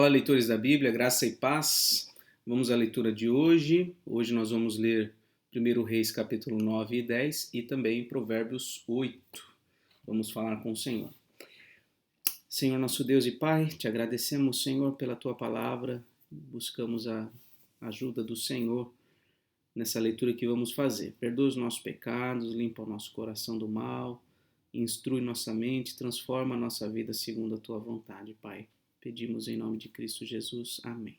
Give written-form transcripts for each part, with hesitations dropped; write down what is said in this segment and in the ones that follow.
Olá, leitores da Bíblia, graça e paz. Vamos à leitura de hoje. Hoje nós vamos ler 1 Reis capítulo 9 e 10 e também Provérbios 8. Vamos falar com o Senhor. Senhor nosso Deus e Pai, te agradecemos, Senhor, pela tua palavra. Buscamos a ajuda do Senhor nessa leitura que vamos fazer. Perdoa os nossos pecados, limpa o nosso coração do mal, instrui nossa mente, transforma a nossa vida segundo a tua vontade, Pai. Pedimos em nome de Cristo Jesus. Amém.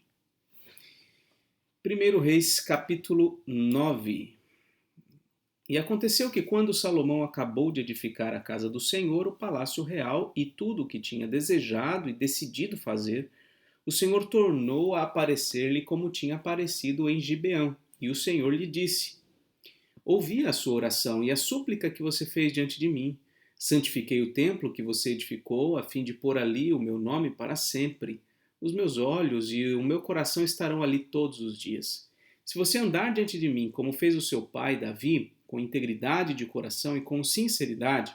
1 Reis, capítulo 9. E aconteceu que quando Salomão acabou de edificar a casa do Senhor, o palácio real e tudo o que tinha desejado e decidido fazer, o Senhor tornou a aparecer-lhe como tinha aparecido em Gibeão. E o Senhor lhe disse: Ouvi a sua oração e a súplica que você fez diante de mim. Santifiquei o templo que você edificou, a fim de pôr ali o meu nome para sempre. Os meus olhos e o meu coração estarão ali todos os dias. Se você andar diante de mim, como fez o seu pai Davi, com integridade de coração e com sinceridade,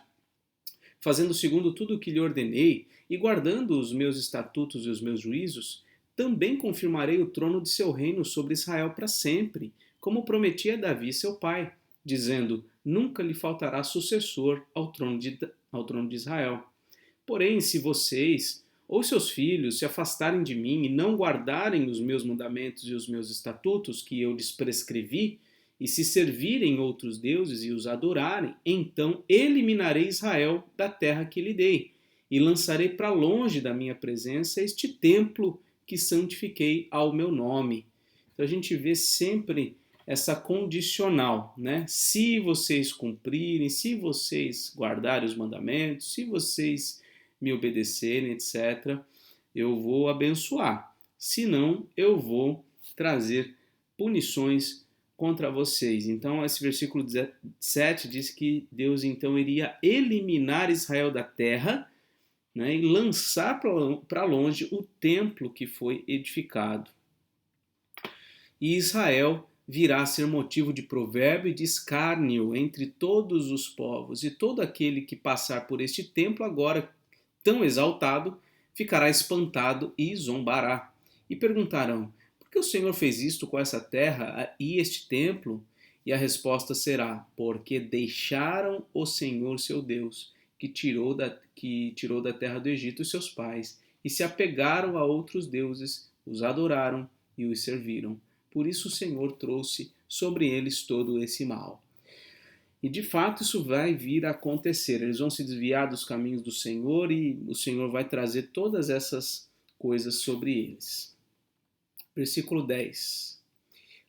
fazendo segundo tudo o que lhe ordenei e guardando os meus estatutos e os meus juízos, também confirmarei o trono de seu reino sobre Israel para sempre, como prometi a Davi, seu pai, dizendo: nunca lhe faltará sucessor ao trono de Israel. Porém, se vocês ou seus filhos se afastarem de mim e não guardarem os meus mandamentos e os meus estatutos que eu lhes prescrevi, e se servirem outros deuses e os adorarem, então eliminarei Israel da terra que lhe dei, e lançarei para longe da minha presença este templo que santifiquei ao meu nome. Então a gente vê sempre essa condicional, né? Se vocês cumprirem, se vocês guardarem os mandamentos, se vocês me obedecerem, etc., eu vou abençoar. Se não, eu vou trazer punições contra vocês. Então, esse versículo 17 diz que Deus então iria eliminar Israel da terra, né, e lançar para longe o templo que foi edificado. E Israel virá a ser motivo de provérbio e de escárnio entre todos os povos, e todo aquele que passar por este templo agora tão exaltado ficará espantado e zombará. E perguntarão: por que o Senhor fez isto com essa terra e este templo? E a resposta será: porque deixaram o Senhor seu Deus, que tirou da terra do Egito os seus pais, e se apegaram a outros deuses, os adoraram e os serviram. Por isso o Senhor trouxe sobre eles todo esse mal. E de fato isso vai vir a acontecer. Eles vão se desviar dos caminhos do Senhor e o Senhor vai trazer todas essas coisas sobre eles. Versículo 10.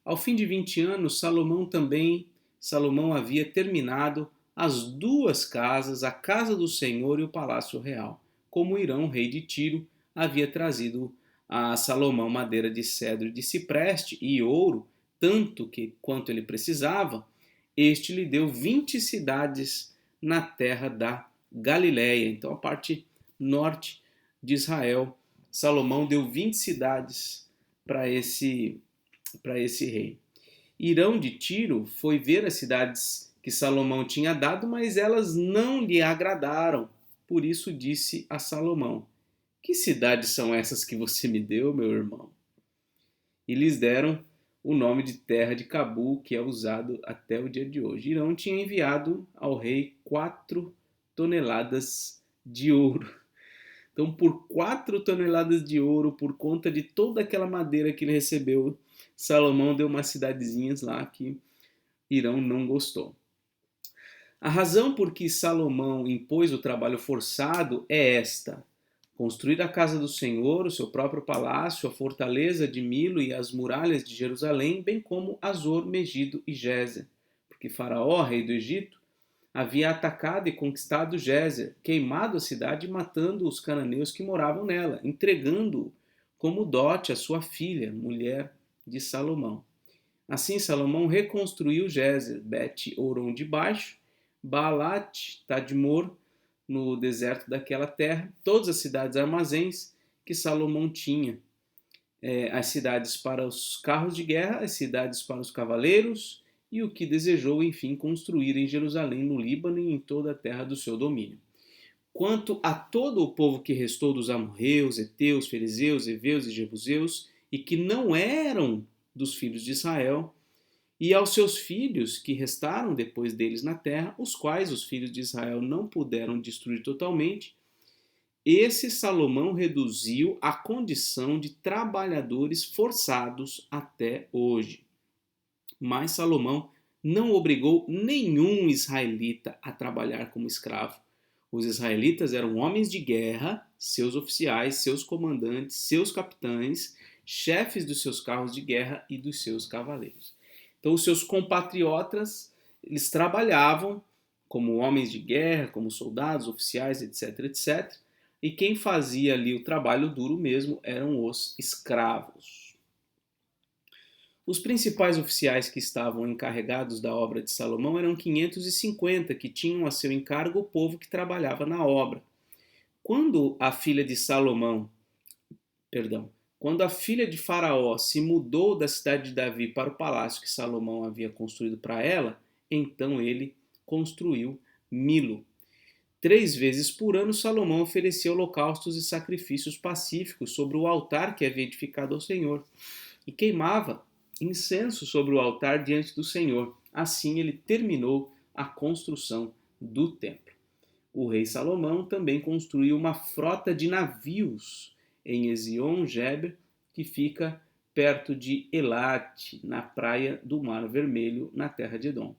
Ao fim de 20 anos, Salomão havia terminado as duas casas, a casa do Senhor e o palácio real, como Hirão, rei de Tiro, havia trazido a Salomão madeira de cedro e de cipreste e ouro, tanto quanto ele precisava. Este lhe deu 20 cidades na terra da Galileia. Então, a parte norte de Israel, Salomão deu 20 cidades para esse rei. Hirão de Tiro foi ver as cidades que Salomão tinha dado, mas elas não lhe agradaram. Por isso disse a Salomão: que cidades são essas que você me deu, meu irmão? E lhes deram o nome de terra de Cabul, que é usado até o dia de hoje. Hirão tinha enviado ao rei 4 toneladas de ouro. Então, por 4 toneladas de ouro, por conta de toda aquela madeira que ele recebeu, Salomão deu umas cidadezinhas lá que Hirão não gostou. A razão por que Salomão impôs o trabalho forçado é esta: construir a casa do Senhor, o seu próprio palácio, a fortaleza de Milo e as muralhas de Jerusalém, bem como Azor, Megido e Gézer. Porque Faraó, rei do Egito, havia atacado e conquistado Gézer, queimado a cidade e matando os cananeus que moravam nela, entregando-o como dote à sua filha, mulher de Salomão. Assim Salomão reconstruiu Gézer, Bet-Horon de Baixo, Baalat, Tadmor, no deserto daquela terra, todas as cidades armazéns que Salomão tinha, as cidades para os carros de guerra, as cidades para os cavaleiros, e o que desejou, enfim, construir em Jerusalém, no Líbano e em toda a terra do seu domínio. quanto a todo o povo que restou dos amorreus, heteus, fariseus, heveus e jebuseus, e que não eram dos filhos de Israel, e aos seus filhos que restaram depois deles na terra, os quais os filhos de Israel não puderam destruir totalmente, esse Salomão reduziu à condição de trabalhadores forçados até hoje. Mas Salomão não obrigou nenhum israelita a trabalhar como escravo. Os israelitas eram homens de guerra, seus oficiais, seus comandantes, seus capitães, chefes dos seus carros de guerra e dos seus cavaleiros. Então, os seus compatriotas, eles trabalhavam como homens de guerra, como soldados, oficiais, etc, etc. E quem fazia ali o trabalho duro mesmo eram os escravos. Os principais oficiais que estavam encarregados da obra de Salomão eram 550, que tinham a seu encargo o povo que trabalhava na obra. Quando a filha de Faraó se mudou da cidade de Davi para o palácio que Salomão havia construído para ela, então ele construiu Milo. 3 vezes por ano Salomão oferecia holocaustos e sacrifícios pacíficos sobre o altar que havia edificado ao Senhor e queimava incenso sobre o altar diante do Senhor. Assim ele terminou a construção do templo. O rei Salomão também construiu uma frota de navios em Ezion-Geber, que fica perto de Elat, na praia do Mar Vermelho, na terra de Edom.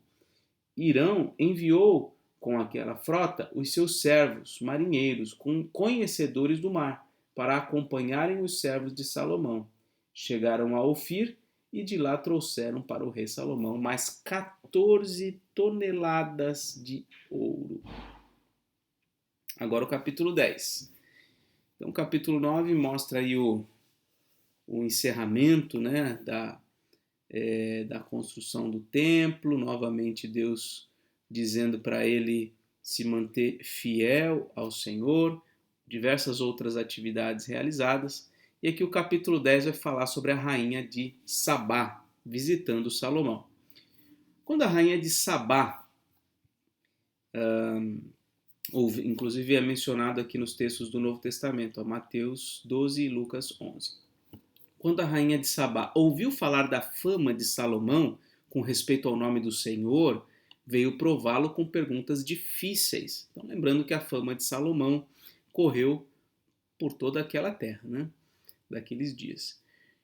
Irão enviou com aquela frota os seus servos marinheiros, conhecedores do mar, para acompanharem os servos de Salomão. Chegaram a Ofir e de lá trouxeram para o rei Salomão mais 14 toneladas de ouro. Agora o capítulo 10. Então o capítulo 9 mostra aí o encerramento, né, da construção do templo, novamente Deus dizendo para ele se manter fiel ao Senhor, diversas outras atividades realizadas. E aqui o capítulo 10 vai falar sobre a rainha de Sabá, visitando Salomão. Quando a rainha de Sabá, inclusive é mencionado aqui nos textos do Novo Testamento, Mateus 12 e Lucas 11. Quando a rainha de Sabá ouviu falar da fama de Salomão com respeito ao nome do Senhor, veio prová-lo com perguntas difíceis. Então, lembrando que a fama de Salomão correu por toda aquela terra, né? Daqueles dias.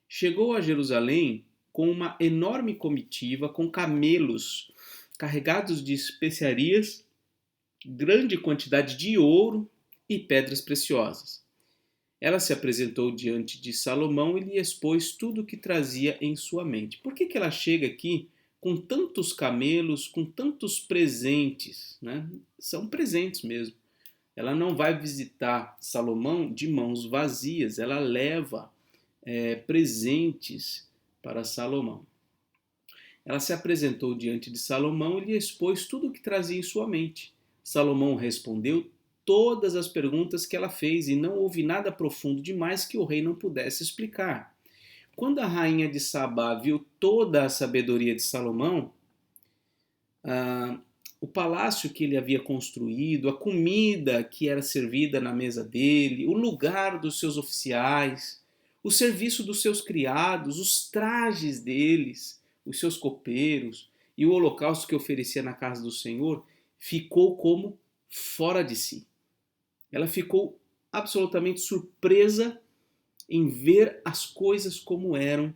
Chegou a Jerusalém com uma enorme comitiva, com camelos carregados de especiarias, grande quantidade de ouro e pedras preciosas. Ela se apresentou diante de Salomão e lhe expôs tudo o que trazia em sua mente. Por que ela chega aqui com tantos camelos, com tantos presentes, né? São presentes mesmo. Ela não vai visitar Salomão de mãos vazias, ela leva presentes para Salomão. Ela se apresentou diante de Salomão e lhe expôs tudo o que trazia em sua mente. Salomão respondeu todas as perguntas que ela fez e não houve nada profundo demais que o rei não pudesse explicar. Quando a rainha de Sabá viu toda a sabedoria de Salomão, o palácio que ele havia construído, a comida que era servida na mesa dele, o lugar dos seus oficiais, o serviço dos seus criados, os trajes deles, os seus copeiros e o holocausto que oferecia na casa do Senhor, ficou como fora de si. Ela ficou absolutamente surpresa em ver as coisas como eram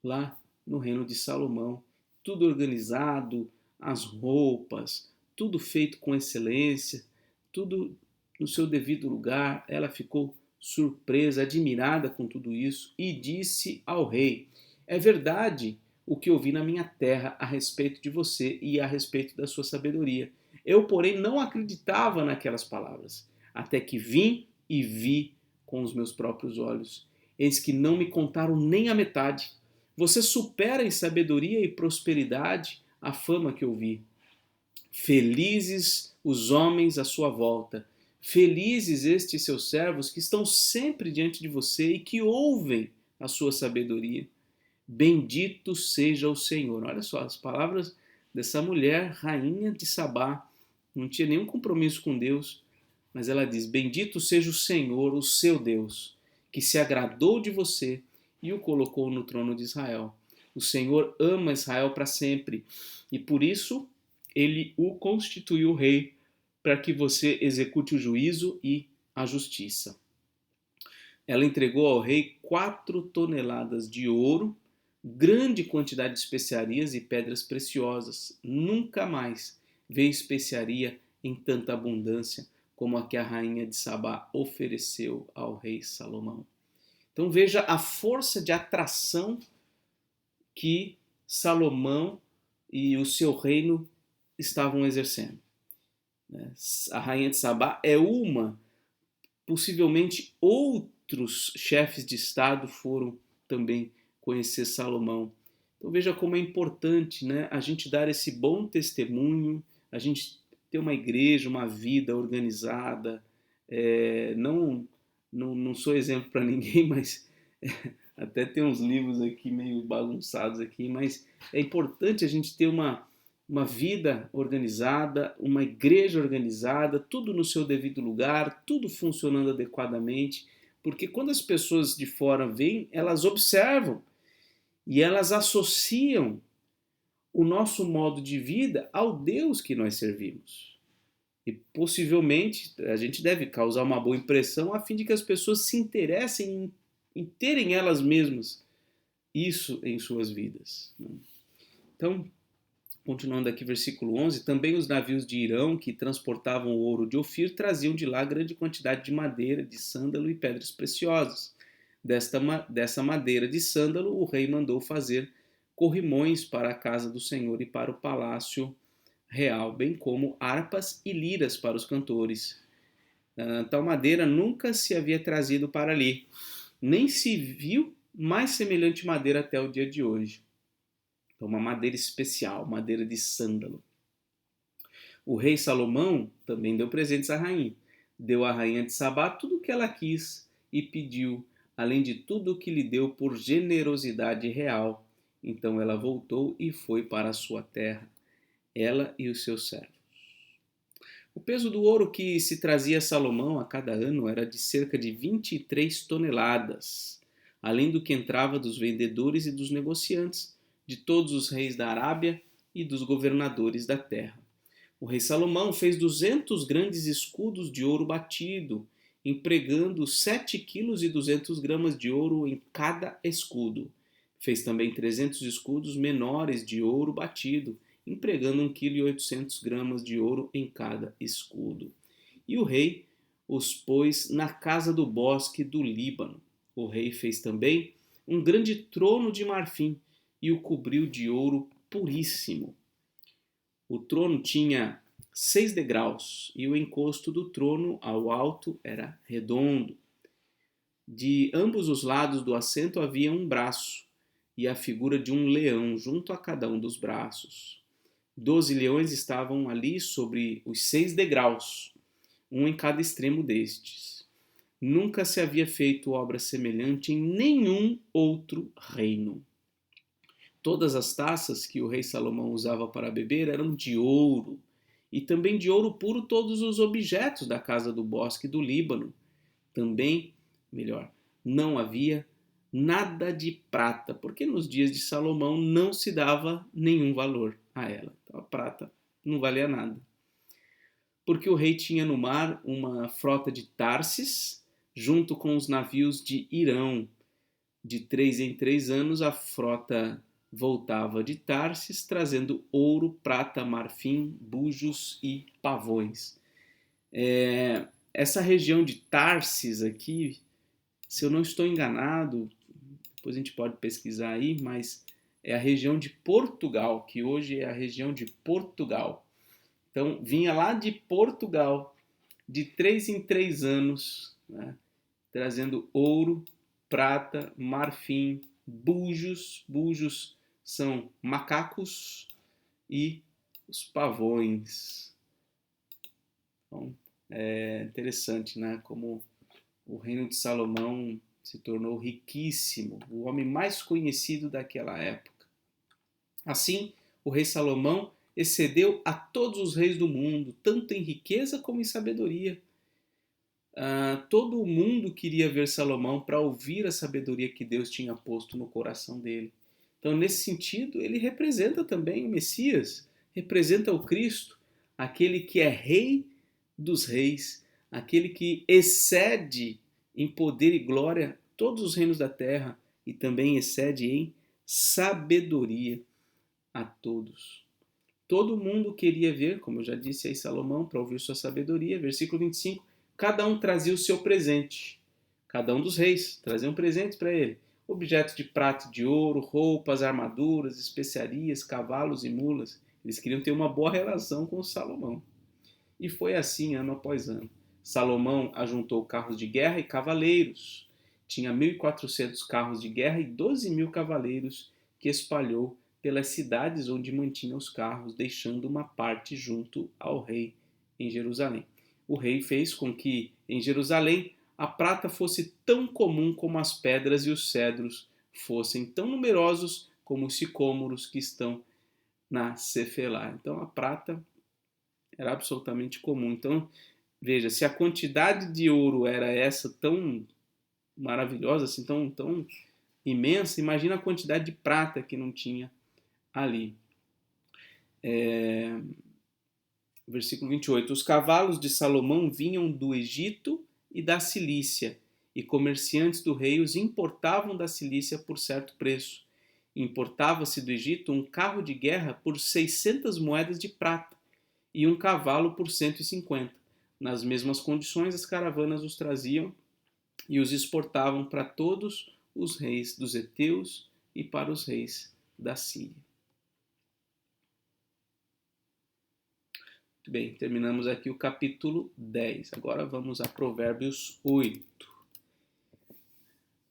lá no reino de Salomão. Tudo organizado, as roupas, tudo feito com excelência, tudo no seu devido lugar. Ela ficou surpresa, admirada com tudo isso e disse ao rei: é verdade o que ouvi na minha terra a respeito de você e a respeito da sua sabedoria. Eu, porém, não acreditava naquelas palavras, até que vim e vi com os meus próprios olhos. Eis que não me contaram nem a metade. Você supera em sabedoria e prosperidade a fama que eu vi. Felizes os homens à sua volta. Felizes estes seus servos que estão sempre diante de você e que ouvem a sua sabedoria. Bendito seja o Senhor. Olha só, as palavras dessa mulher, rainha de Sabá, não tinha nenhum compromisso com Deus, mas ela diz: Bendito seja o Senhor, o seu Deus, que se agradou de você e o colocou no trono de Israel. O Senhor ama Israel para sempre e por isso ele o constituiu rei para que você execute o juízo e a justiça. Ela entregou ao rei 4 toneladas de ouro, grande quantidade de especiarias e pedras preciosas. Nunca mais veio especiaria em tanta abundância como a que a rainha de Sabá ofereceu ao rei Salomão. Então veja a força de atração que Salomão e o seu reino estavam exercendo. A rainha de Sabá é uma, possivelmente outros chefes de estado foram também conhecer Salomão. Então veja como é importante, né, a gente dar esse bom testemunho, a gente ter uma igreja, uma vida organizada. Não sou exemplo para ninguém, mas até tem uns livros aqui meio bagunçados aqui, mas é importante a gente ter uma vida organizada, uma igreja organizada, tudo no seu devido lugar, tudo funcionando adequadamente, porque quando as pessoas de fora vêm, elas observam e elas associam o nosso modo de vida ao Deus que nós servimos. E possivelmente a gente deve causar uma boa impressão a fim de que as pessoas se interessem em terem elas mesmas isso em suas vidas. Então, continuando aqui, versículo 11, também os navios de Irão que transportavam o ouro de Ofir traziam de lá grande quantidade de madeira, de sândalo e pedras preciosas. Dessa madeira de sândalo, o rei mandou fazer corrimões para a casa do Senhor e para o palácio real, bem como harpas e liras para os cantores. Tal madeira nunca se havia trazido para ali, nem se viu mais semelhante madeira até o dia de hoje. Então, uma madeira especial, madeira de sândalo. O rei Salomão também deu presentes à rainha. Deu à rainha de Sabá tudo o que ela quis e pediu, além de tudo o que lhe deu por generosidade real. Então ela voltou e foi para a sua terra, ela e os seus servos. O peso do ouro que se trazia a Salomão a cada ano era de cerca de 23 toneladas, além do que entrava dos vendedores e dos negociantes, de todos os reis da Arábia e dos governadores da terra. O rei Salomão fez 200 grandes escudos de ouro batido, empregando 7 quilos e 200 gramas de ouro em cada escudo. Fez também 300 escudos menores de ouro batido, empregando 1 quilo e 800 gramas de ouro em cada escudo. E o rei os pôs na casa do bosque do Líbano. O rei fez também um grande trono de marfim e o cobriu de ouro puríssimo. O trono tinha 6 degraus e o encosto do trono ao alto era redondo. De ambos os lados do assento havia um braço e a figura de um leão junto a cada um dos braços. 12 leões estavam ali sobre os 6 degraus, um em cada extremo destes. Nunca se havia feito obra semelhante em nenhum outro reino. Todas as taças que o rei Salomão usava para beber eram de ouro, e também de ouro puro todos os objetos da casa do bosque do Líbano. Também, melhor, não havia nada de prata, porque nos dias de Salomão não se dava nenhum valor a ela. Então a prata não valia nada. Porque o rei tinha no mar uma frota de Tarsis, junto com os navios de Irão. De 3 em 3 anos a frota voltava de Tarsis, trazendo ouro, prata, marfim, bujos e pavões. Essa região de Tarsis aqui, se eu não estou enganado, depois a gente pode pesquisar aí, mas é a região de Portugal, que hoje é a região de Portugal. Então, vinha lá de Portugal, de 3 em 3 anos, né, trazendo ouro, prata, marfim, bujos. Bujos são macacos e os pavões. Então, é interessante, né, como o reino de Salomão se tornou riquíssimo, o homem mais conhecido daquela época. Assim, o rei Salomão excedeu a todos os reis do mundo, tanto em riqueza como em sabedoria. Todo mundo queria ver Salomão para ouvir a sabedoria que Deus tinha posto no coração dele. Então, nesse sentido, ele representa também o Messias, representa o Cristo, aquele que é Rei dos Reis, aquele que excede em poder e glória todos os reinos da terra e também excede em sabedoria a todos. Todo mundo queria ver, como eu já disse aí, Salomão, para ouvir sua sabedoria. Versículo 25. Cada um trazia o seu presente. Cada um dos reis trazia um presente para ele. Objetos de prata e de ouro, roupas, armaduras, especiarias, cavalos e mulas. Eles queriam ter uma boa relação com Salomão. E foi assim ano após ano. Salomão ajuntou carros de guerra e cavaleiros. Tinha 1.400 carros de guerra e 12.000 cavaleiros que espalhou pelas cidades onde mantinha os carros, deixando uma parte junto ao rei em Jerusalém. O rei fez com que em Jerusalém a prata fosse tão comum como as pedras e os cedros fossem tão numerosos como os sicômoros que estão na Cefelá. Então a prata era absolutamente comum. Então, veja, se a quantidade de ouro era essa tão maravilhosa, assim, tão imensa, imagina a quantidade de prata que não tinha ali. Versículo 28. Os cavalos de Salomão vinham do Egito e da Cilícia, e comerciantes do rei os importavam da Cilícia por certo preço. Importava-se do Egito um carro de guerra por 600 moedas de prata e um cavalo por 150. Nas mesmas condições, as caravanas os traziam e os exportavam para todos os reis dos heteus e para os reis da Síria. Muito bem, terminamos aqui o capítulo 10. Agora vamos a Provérbios 8.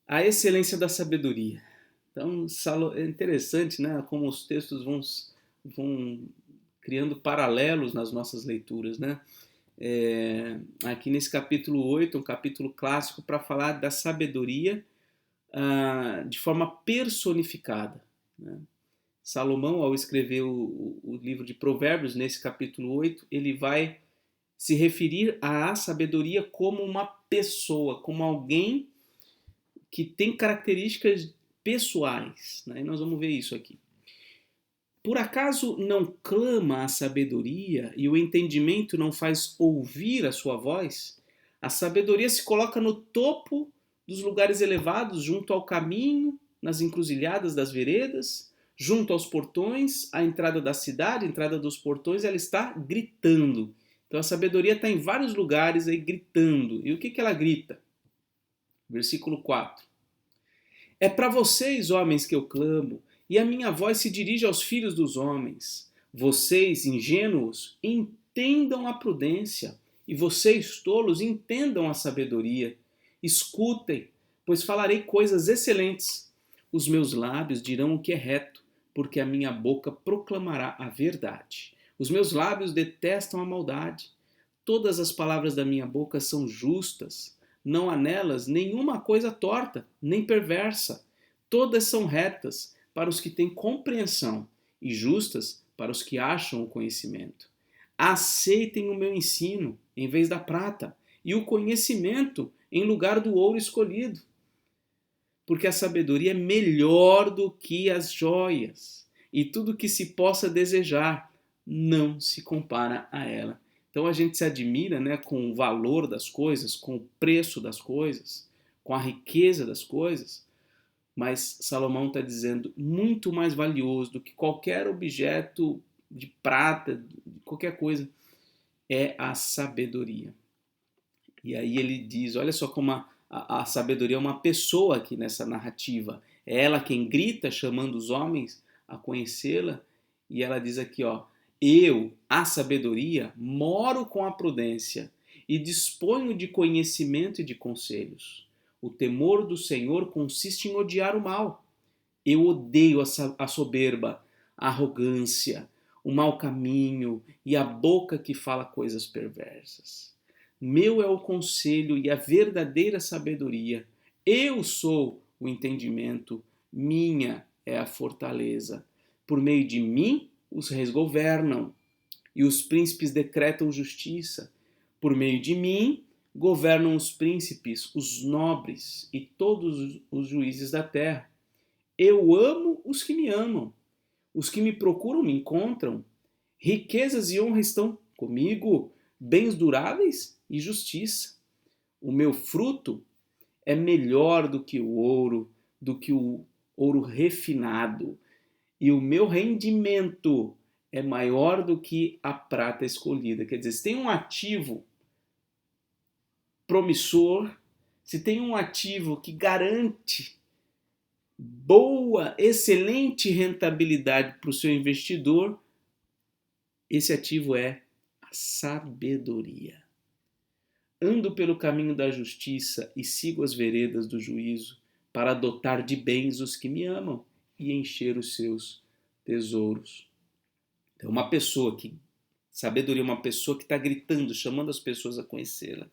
A excelência da sabedoria. Então, é interessante, né, como os textos vão criando paralelos nas nossas leituras, né? Aqui nesse capítulo 8, um capítulo clássico para falar da sabedoria de forma personificada, né? Salomão, ao escrever o livro de Provérbios, nesse capítulo 8, ele vai se referir à sabedoria como uma pessoa, como alguém que tem características pessoais, né? E nós vamos ver isso aqui. Por acaso não clama a sabedoria e o entendimento não faz ouvir a sua voz? A sabedoria se coloca no topo dos lugares elevados, junto ao caminho, nas encruzilhadas das veredas, junto aos portões, à entrada da cidade, à entrada dos portões, ela está gritando. Então a sabedoria está em vários lugares aí gritando. E o que ela grita? Versículo 4. É para vocês, homens, que eu clamo, e a minha voz se dirige aos filhos dos homens. Vocês, ingênuos, entendam a prudência, e vocês, tolos, entendam a sabedoria. Escutem, pois falarei coisas excelentes. Os meus lábios dirão o que é reto, porque a minha boca proclamará a verdade. Os meus lábios detestam a maldade. Todas as palavras da minha boca são justas. Não há nelas nenhuma coisa torta, nem perversa. Todas são retas para os que têm compreensão e justas para os que acham o conhecimento. Aceitem o meu ensino em vez da prata e o conhecimento em lugar do ouro escolhido. Porque a sabedoria é melhor do que as joias e tudo que se possa desejar não se compara a ela. Então a gente se admira, né, com o valor das coisas, com o preço das coisas, com a riqueza das coisas, mas Salomão está dizendo muito mais valioso do que qualquer objeto de prata, de qualquer coisa, é a sabedoria. E aí ele diz, olha só como a sabedoria é uma pessoa aqui nessa narrativa. É ela quem grita, chamando os homens a conhecê-la, e ela diz aqui, ó, eu, a sabedoria, moro com a prudência e disponho de conhecimento e de conselhos. O temor do Senhor consiste em odiar o mal. Eu odeio a soberba, a arrogância, o mau caminho e a boca que fala coisas perversas. Meu é o conselho e a verdadeira sabedoria. Eu sou o entendimento, minha é a fortaleza. Por meio de mim, os reis governam e os príncipes decretam justiça. Por meio de mim, governam os príncipes, os nobres e todos os juízes da terra. Eu amo os que me amam. Os que me procuram me encontram. Riquezas e honra estão comigo, bens duráveis e justiça. O meu fruto é melhor do que o ouro refinado, e o meu rendimento é maior do que a prata escolhida. Quer dizer, se tem um ativo promissor, se tem um ativo que garante boa, excelente rentabilidade para o seu investidor, esse ativo é a sabedoria. Ando pelo caminho da justiça e sigo as veredas do juízo, para dotar de bens os que me amam e encher os seus tesouros. Então, sabedoria é uma pessoa que está gritando, chamando as pessoas a conhecê-la.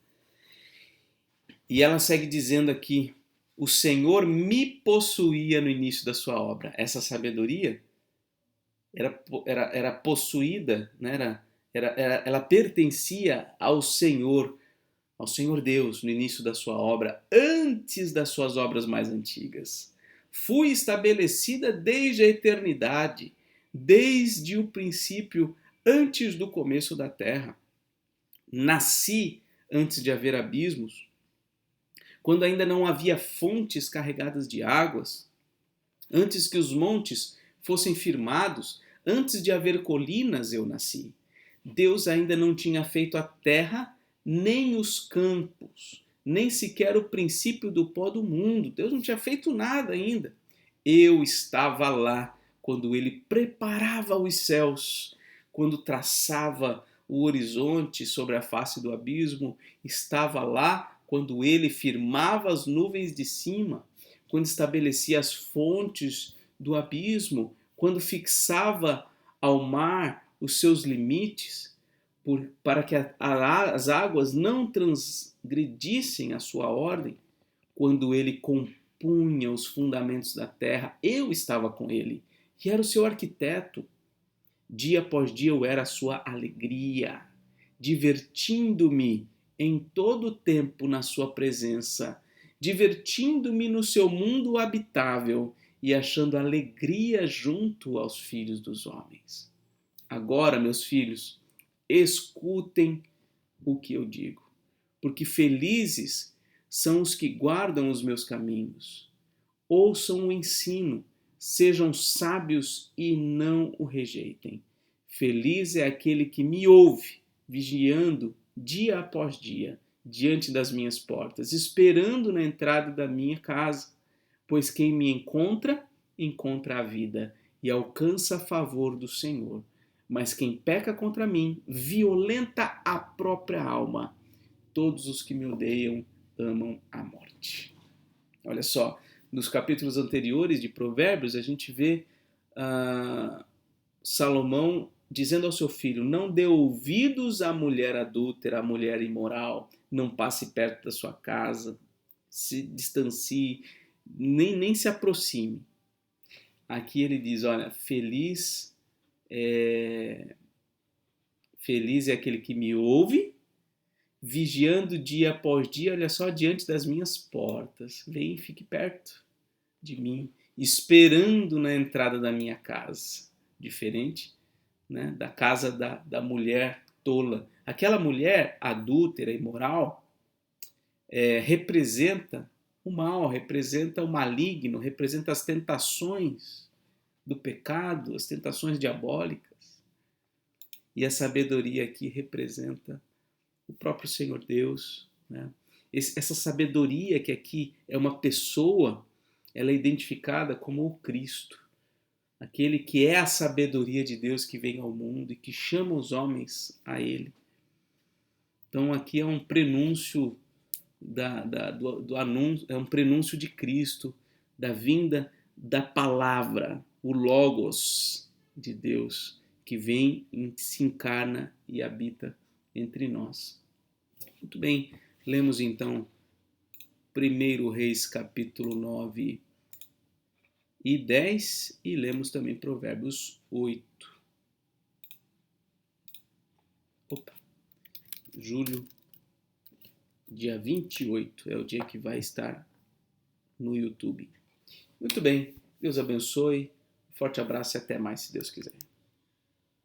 E ela segue dizendo aqui, o Senhor me possuía no início da sua obra. Essa sabedoria era possuída, né? Ela pertencia ao Senhor Deus no início da sua obra, antes das suas obras mais antigas. Fui estabelecida desde a eternidade, desde o princípio, antes do começo da terra. Nasci antes de haver abismos, quando ainda não havia fontes carregadas de águas, antes que os montes fossem firmados, antes de haver colinas eu nasci. Deus ainda não tinha feito a terra nem os campos, nem sequer o princípio do pó do mundo. Deus não tinha feito nada ainda. Eu estava lá quando ele preparava os céus, quando traçava o horizonte sobre a face do abismo, estava lá quando ele firmava as nuvens de cima, quando estabelecia as fontes do abismo, quando fixava ao mar os seus limites, para que as águas não transgredissem a sua ordem, quando ele compunha os fundamentos da terra, eu estava com ele, e era o seu arquiteto. Dia após dia eu era a sua alegria, divertindo-me em todo o tempo na sua presença, divertindo-me no seu mundo habitável e achando alegria junto aos filhos dos homens. Agora, meus filhos, escutem o que eu digo, porque felizes são os que guardam os meus caminhos. Ouçam o ensino, sejam sábios e não o rejeitem. Feliz é aquele que me ouve, vigiando dia após dia, diante das minhas portas, esperando na entrada da minha casa, pois quem me encontra, encontra a vida e alcança favor do Senhor. Mas quem peca contra mim, violenta a própria alma. Todos os que me odeiam amam a morte. Olha só, nos capítulos anteriores de Provérbios, a gente vê Salomão dizendo ao seu filho, não dê ouvidos à mulher adúltera, à mulher imoral, não passe perto da sua casa, se distancie, nem se aproxime. Aqui ele diz, olha, feliz é aquele que me ouve, vigiando dia após dia, olha só, diante das minhas portas. Vem e fique perto de mim, esperando na entrada da minha casa. Diferente, né, da casa da mulher tola. Aquela mulher adúltera, imoral, representa o mal, representa o maligno, representa as tentações do pecado, as tentações diabólicas. E a sabedoria aqui representa o próprio Senhor Deus, né? Essa sabedoria que aqui é uma pessoa, ela é identificada como o Cristo, aquele que é a sabedoria de Deus que vem ao mundo e que chama os homens a Ele. Então aqui é um prenúncio do anúncio, é um prenúncio de Cristo, da vinda da palavra, o Logos de Deus, que vem, se encarna e habita entre nós. Muito bem, lemos então 1 Reis capítulo 9 e 10 e lemos também Provérbios 8. Júlio Dia 28 é o dia que vai estar no YouTube. Muito bem, Deus abençoe, forte abraço e até mais, se Deus quiser.